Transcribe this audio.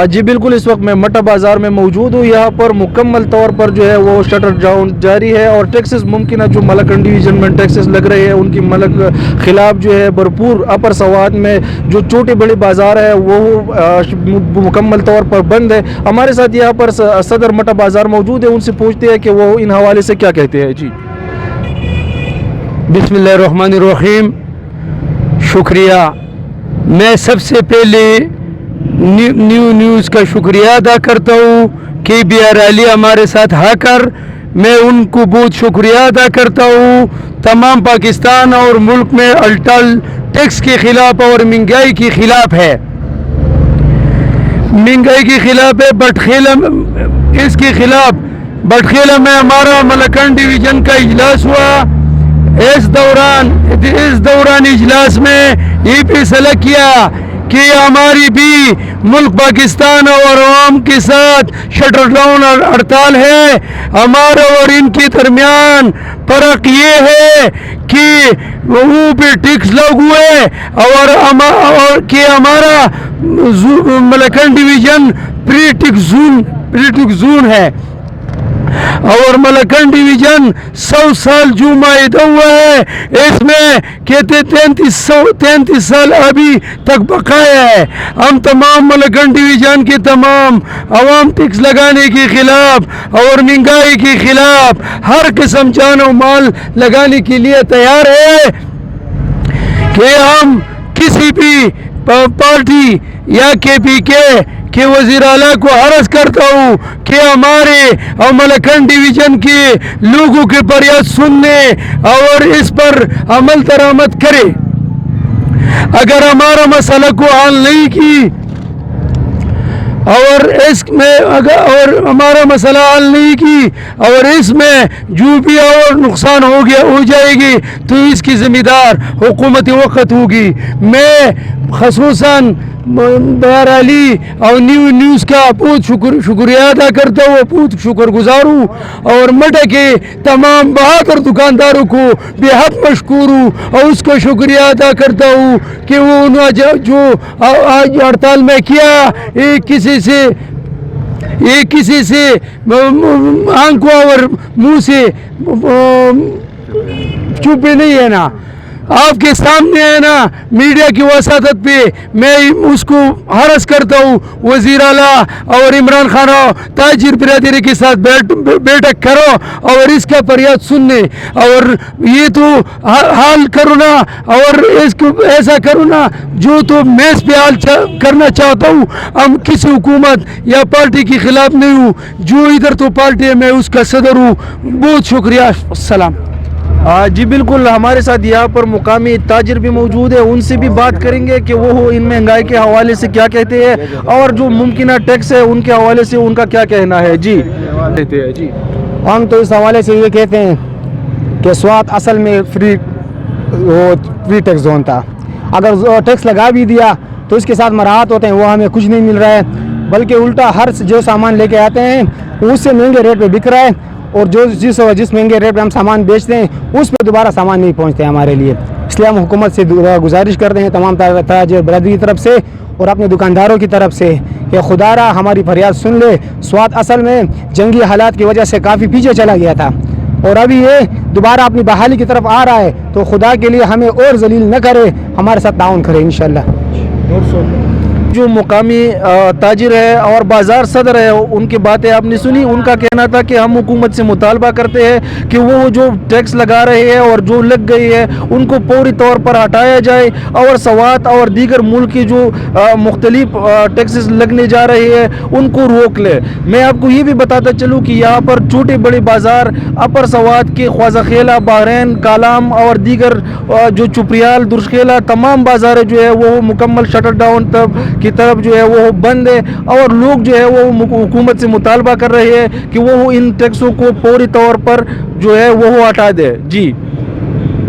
جی بالکل، اس وقت میں مٹا بازار میں موجود ہوں. یہاں پر مکمل طور پر جو ہے وہ شٹر ڈاؤن جاری ہے اور ٹیکسز ممکنہ جو ملکن ڈویژن میں ٹیکسز لگ رہے ہیں ان کی ملک خلاف جو ہے بھرپور اپر سوات میں جو چھوٹے بڑے بازار ہے وہ مکمل طور پر بند ہے. ہمارے ساتھ یہاں پر صدر مٹا بازار موجود ہے، ان سے پوچھتے ہیں کہ وہ ان حوالے سے کیا کہتے ہیں. جی بسم اللہ الرحمن الرحیم. شکریہ. میں سب سے پہلے نیوز کا شکریہ ادا کرتا ہوں کہ KBR علی ہمارے ساتھ آ کر میں ان کو بہت شکریہ ادا کرتا ہوں. تمام پاکستان اور ملک میں الٹل ٹیکس کے خلاف اور مہنگائی کے خلاف ہے. مہنگائی کے خلاف ہے. بٹخیلہ اس کے خلاف بٹخیلہ میں ہمارا ملکن ڈویژن کا اجلاس ہوا. اس دوران اجلاس میں یہ فیصلہ کیا کہ ہماری بھی ملک پاکستان اور عوام کے ساتھ شٹر ڈاؤن ہڑتال ہے. ہمارا اور ان کے درمیان فرق یہ ہے کہ وہ پہ ٹیکس لاگو ہے اور کہ ہمارا ملکن ڈویژن پری ٹیکس زون ہے اور ملکن ڈویژن 100 سال جو معاہدہ ہوا ہے اس میں کہتے 33 سال ابھی تک بقایا ہے. ہم تمام ملکن ڈویژن کے تمام عوام ٹیکس لگانے کے خلاف اور مہنگائی کے خلاف ہر قسم جان و مال لگانے کے لیے تیار ہے کہ ہم کسی بھی پارٹی یا KPK کہ وزیر اعلیٰ کو عرض کرتا ہوں کہ ہمارے ملکن ڈویژن کے لوگوں کے فریاد سننے اور اس پر عمل درآمد کرے. اگر ہمارا مسئلہ کو حل نہیں کی اور اس میں اور ہمارا مسئلہ حل نہیں کی اور اس میں جو بھی اور نقصان ہو جائے گی تو اس کی ذمہ دار حکومت وقت ہوگی. میں خصوصاً BR علی اور نیوز کا بہت شکریہ ادا کرتا ہوں، بہت شکر گزار ہوں اور مٹا کے تمام بہادر دکانداروں کو بے حد مشکور ہوں اور اس کو شکریہ ادا کرتا ہوں کہ وہ انہوں جو آج ہڑتال میں کیا ایک کسی سے آنکھوں اور منہ سے چھپے نہیں ہے نا، آپ کے سامنے ہے نا میڈیا کی وساطت پہ میں اس کو عرض کرتا ہوں وزیر اعلیٰ اور عمران خان تاجر برادری کے ساتھ بیٹھک کرو اور اس کا فریاد سننے اور یہ تو حال کرو نا اور اس کو ایسا کرو نا جو تو میں اس پہ حال کرنا چاہتا ہوں. ہم کسی حکومت یا پارٹی کے خلاف نہیں ہوں، جو ادھر تو پارٹی ہے میں اس کا صدر ہوں. بہت شکریہ. السلام. جی بالکل، ہمارے ساتھ یہاں پر مقامی تاجر بھی موجود ہے، ان سے بھی بات کریں گے کہ وہ ان مہنگائی کے حوالے سے کیا کہتے ہیں اور جو ممکنہ ٹیکس ہے ان کے حوالے سے ان کا کیا کہنا ہے. جی ہم تو اس حوالے سے یہ کہتے ہیں کہ سوات اصل میں فری ٹیکس زون تھا. اگر ٹیکس لگا بھی دیا تو اس کے ساتھ مراحت ہوتے ہیں، وہ ہمیں کچھ نہیں مل رہا ہے بلکہ الٹا ہر جو سامان لے کے آتے ہیں اس سے مہنگے ریٹ پہ بک رہا ہے اور جس مہنگے ریٹ پہ ہم سامان بیچتے ہیں اس پہ دوبارہ سامان نہیں پہنچتے ہمارے لیے. اس لیے ہم حکومت سے گزارش کرتے ہیں تمام تاجر برادری کی طرف سے اور اپنے دکانداروں کی طرف سے کہ خدا را ہماری فریاد سن لے. سوات اصل میں جنگی حالات کی وجہ سے کافی پیچھے چلا گیا تھا اور ابھی یہ دوبارہ اپنی بحالی کی طرف آ رہا ہے، تو خدا کے لیے ہمیں اور ذلیل نہ کرے، ہمارے ساتھ تعاون کرے انشاءاللہ. جو مقامی تاجر ہے اور بازار صدر ہے ان کی باتیں آپ نے سنی. ان کا کہنا تھا کہ ہم حکومت سے مطالبہ کرتے ہیں کہ وہ جو ٹیکس لگا رہے ہیں اور جو لگ گئی ہے ان کو فوری طور پر ہٹایا جائے اور سوات اور دیگر ملک کی جو مختلف ٹیکسز لگنے جا رہے ہیں ان کو روک لے. میں آپ کو یہ بھی بتاتا چلوں کہ یہاں پر چھوٹے بڑے بازار اپر سوات کے خواجہ خیلہ، بحرین، کالام اور دیگر جو چپریال، درشخیلہ تمام بازار جو ہے وہ مکمل شٹر ڈاؤن کی طرف جو ہے وہ بند ہے اور لوگ جو ہے وہ حکومت سے مطالبہ کر رہے ہیں کہ وہ ان ٹیکسوں کو فوری طور پر جو ہے وہ ہٹا دے. جی